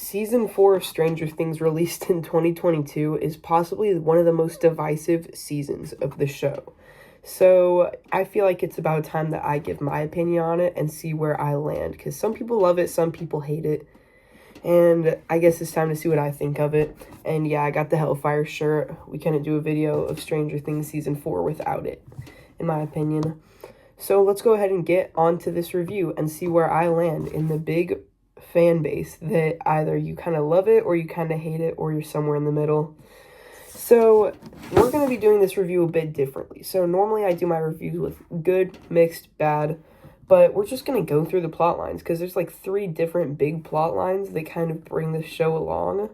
Season 4 of Stranger Things, released in 2022, is possibly one of the most divisive seasons of the show. So I feel like it's about time that I give my opinion on it and see where I land, because some people love it, some people hate it, and I guess it's time to see what I think of it. And yeah, I got the Hellfire shirt. We couldn't do a video of Stranger Things Season 4 without it, in my opinion. So let's go ahead and get onto this review and see where I land in the big fan base that either you kind of love it or you kind of hate it or you're somewhere in the middle. So we're going to be doing this review a bit differently. So normally I do my reviews with good, mixed, bad, but we're just going to go through the plot lines because there's like 3 different big plot lines that kind of bring the show along,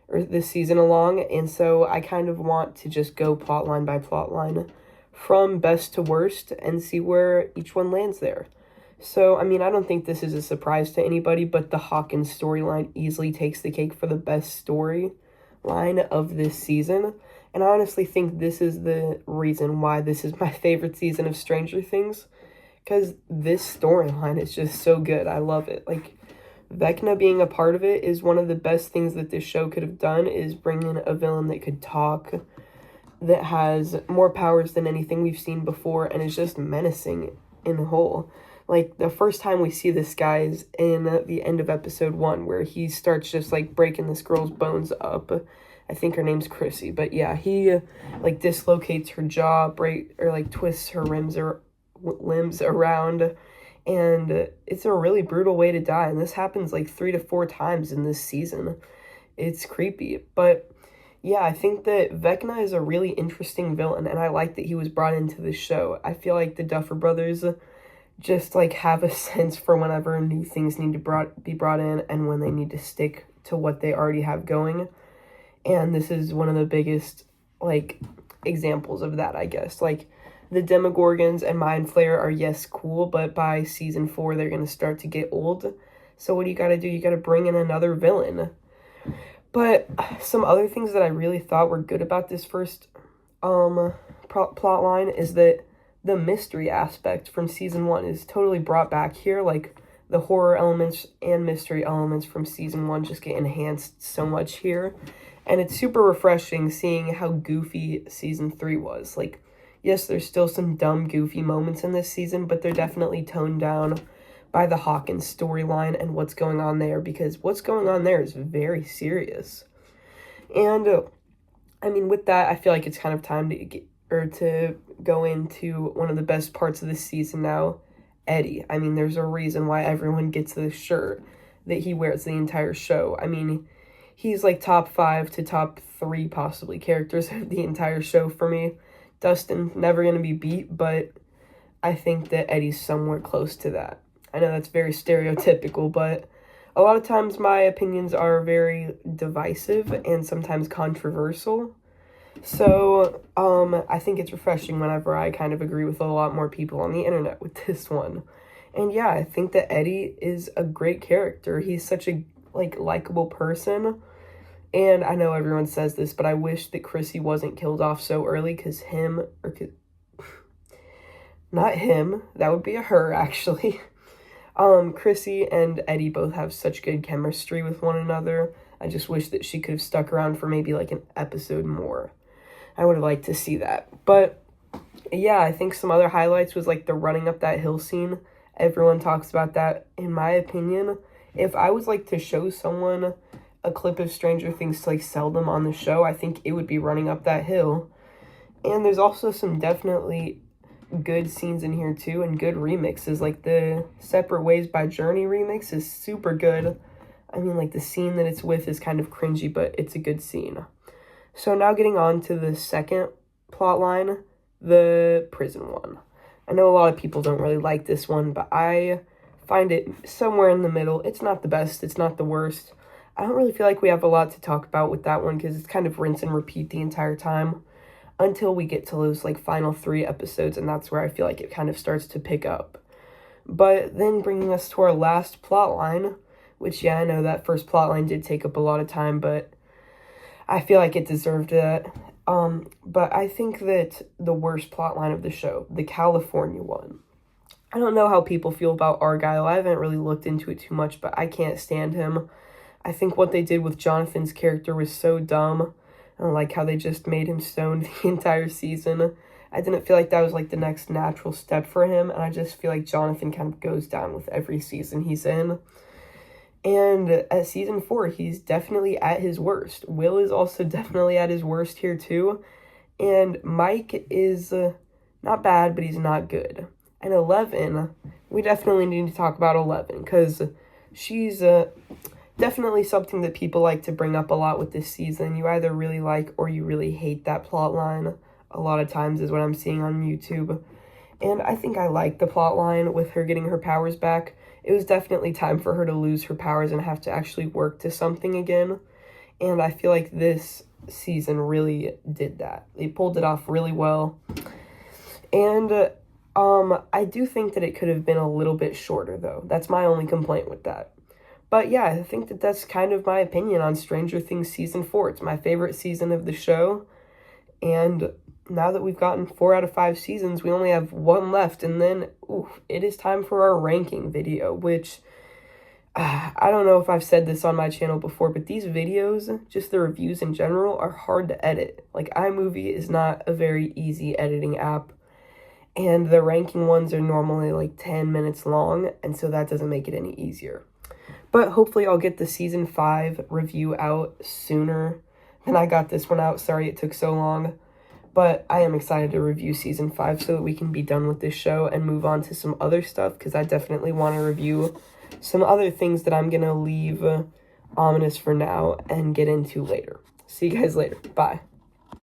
or this season along, and so I kind of want to just go plot line by plot line from best to worst and see where each one lands there. So, I mean, I don't think this is a surprise to anybody, but the Hawkins storyline easily takes the cake for the best storyline of this season. And I honestly think this is the reason why this is my favorite season of Stranger Things, because this storyline is just so good. I love it. Like, Vecna being a part of it is one of the best things that this show could have done, is bring in a villain that could talk, that has more powers than anything we've seen before, and is just menacing in the whole. Like, the first time we see this guy is in the end of episode 1, where he starts just, like, breaking this girl's bones up. I think her name's Chrissy, but yeah, he, like, dislocates her jaw, twists her limbs around, and it's a really brutal way to die, and this happens, like, 3 to 4 times in this season. It's creepy, but yeah, I think that Vecna is a really interesting villain, and I like that he was brought into the show. I feel like the Duffer Brothers just, like, have a sense for whenever new things need to be brought in and when they need to stick to what they already have going. And this is one of the biggest, like, examples of that, I guess. Like, the Demogorgons and Mind Flayer are, yes, cool, but by season 4, they're going to start to get old. So what do? You got to bring in another villain. But some other things that I really thought were good about this first plot line is that the mystery aspect from season 1 is totally brought back here. Like, the horror elements and mystery elements from season 1 just get enhanced so much here. And it's super refreshing seeing how goofy season 3 was. Like, yes, there's still some dumb, goofy moments in this season, but they're definitely toned down by the Hawkins storyline and what's going on there, because what's going on there is very serious. And, I mean, with that, I feel like it's kind of time to go into one of the best parts of this season now, Eddie. I mean, there's a reason why everyone gets this shirt that he wears the entire show. I mean, he's like top 5 to top 3 possibly characters of the entire show for me. Dustin, never going to be beat, but I think that Eddie's somewhere close to that. I know that's very stereotypical, but a lot of times my opinions are very divisive and sometimes controversial. So, I think it's refreshing whenever I kind of agree with a lot more people on the internet with this one. And yeah, I think that Eddie is a great character. He's such a, like, likable person. And I know everyone says this, but I wish that Chrissy wasn't killed off so early, because not him, that would be a her, actually. Chrissy and Eddie both have such good chemistry with one another. I just wish that she could have stuck around for maybe, like, an episode more. I would have liked to see that. But, yeah, I think some other highlights was, like, the running up that hill scene. Everyone talks about that. In my opinion, if I was, like, to show someone a clip of Stranger Things to, like, sell them on the show, I think it would be running up that hill. And there's also some definitely good scenes in here, too, and good remixes. Like, the Separate Ways by Journey remix is super good. I mean, like, the scene that it's with is kind of cringy, but it's a good scene. So now getting on to the second plot line, the prison one. I know a lot of people don't really like this one, but I find it somewhere in the middle. It's not the best, it's not the worst. I don't really feel like we have a lot to talk about with that one, because it's kind of rinse and repeat the entire time until we get to those, like, final 3 episodes, and that's where I feel like it kind of starts to pick up. But then bringing us to our last plot line, which, yeah, I know that first plot line did take up a lot of time, but I feel like it deserved that. But I think that the worst plot line of the show, the California one, I don't know how people feel about Argyle. I haven't really looked into it too much, but I can't stand him. I think what they did with Jonathan's character was so dumb. I don't like how they just made him stoned the entire season. I didn't feel like that was like the next natural step for him, and I just feel like Jonathan kind of goes down with every season he's in. And at season 4, he's definitely at his worst. Will is also definitely at his worst here too. And Mike is not bad, but he's not good. And 11, we definitely need to talk about 11, because she's definitely something that people like to bring up a lot with this season. You either really like or you really hate that plot line. A lot of times is what I'm seeing on YouTube. And I think I like the plot line with her getting her powers back. It was definitely time for her to lose her powers and have to actually work to something again. And I feel like this season really did that. They pulled it off really well. And I do think that it could have been a little bit shorter, though. That's my only complaint with that. But yeah, I think that that's kind of my opinion on Stranger Things Season 4. It's my favorite season of the show. And now that we've gotten 4 out of 5 seasons, we only have 1 left. And then, it is time for our ranking video, which I don't know if I've said this on my channel before, but these videos, just the reviews in general, are hard to edit. Like, iMovie is not a very easy editing app. And the ranking ones are normally like 10 minutes long, and so that doesn't make it any easier. But hopefully I'll get the Season 5 review out sooner than I got this one out. Sorry it took so long. But I am excited to review Season 5 so that we can be done with this show and move on to some other stuff, because I definitely want to review some other things that I'm going to leave ominous for now and get into later. See you guys later. Bye.